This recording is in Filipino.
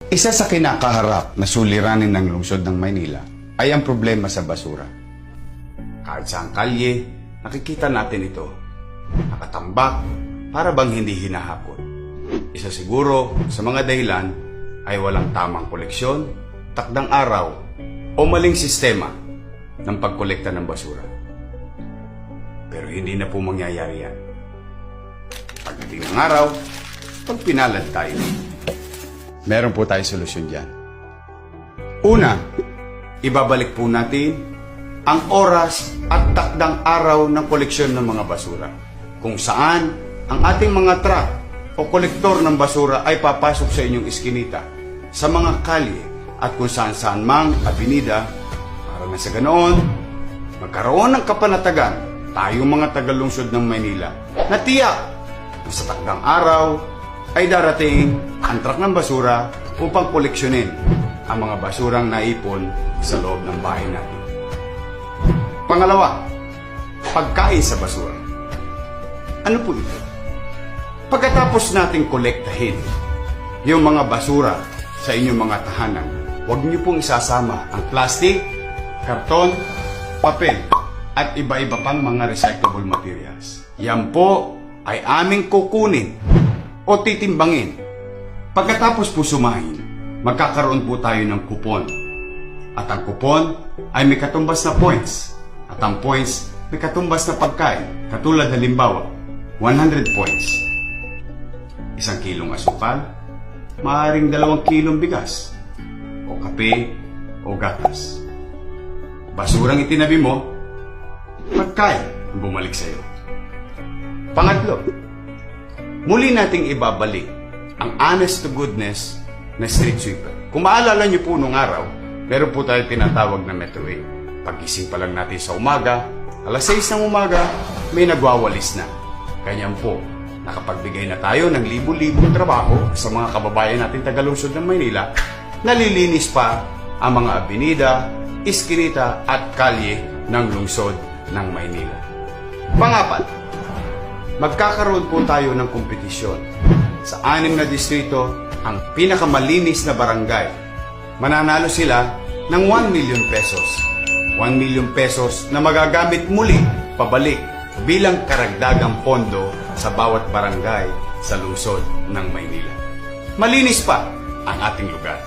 Isa sa kinakaharap na suliranin ng lungsod ng Maynila ay ang problema sa basura. Kahit sa kalye, nakikita natin ito. Nakatambak, para bang hindi hinahakot. Isa siguro sa mga dahilan ay walang tamang koleksyon, takdang araw, o maling sistema ng pagkolekta ng basura. Pero hindi na po mangyayari yan. Pagdating ng araw, pag pinalad tayo, meron po tayong solusyon dyan. Una, ibabalik po natin ang oras at takdang araw ng koleksyon ng mga basura, kung saan ang ating mga truck o kolektor ng basura ay papasok sa inyong iskinita, sa mga kalye at kung saan-saan mang abinida, para na sa ganoon, magkaroon ng kapanatagan tayong mga tagalungsod ng Maynila na tiyak na sa takdang araw ay darating ang truck ng basura upang koleksyonin ang mga basurang naipon sa loob ng bahay natin. Pangalawa, pagkain sa basura. Ano po ito? Pagkatapos nating kolektahin yung mga basura sa inyong mga tahanan, huwag niyo pong isasama ang plastic, karton, papel, at iba-iba pang mga recyclable materials. Yan po ay aming kukunin o titimbangin. Pagkatapos po sumahin, magkakaroon po tayo ng kupon. At ang kupon ay may katumbas na points. At ang points may katumbas na pagkain. Katulad halimbawa, 100 points. 1 kilong asukal, maaaring 2 kilong bigas, o kape, o gatas. Basurang itinabi mo, pagkain ang bumalik sa'yo. Pangatlo, muli nating ibabalik ang honest to goodness na street sweeper. Kung maalala niyo po nung araw, meron po tayo tinatawag na Metro 8. Pag-gising pa lang natin sa umaga, alas 6 ng umaga, may nagwawalis na. Ganyan po, nakapagbigay na tayo ng libu-libong trabaho sa mga kababayan natin tagalungsod ng Maynila, nalilinis pa ang mga abinida, iskinita at kalye ng lungsod ng Maynila. Pangapat, magkakaroon po tayo ng kompetisyon. Sa 6 na distrito, ang pinakamalinis na barangay. Mananalo sila ng 1 million pesos. 1 million pesos na magagamit muli pabalik bilang karagdagang pondo sa bawat barangay sa lungsod ng Maynila. Malinis pa ang ating lugar.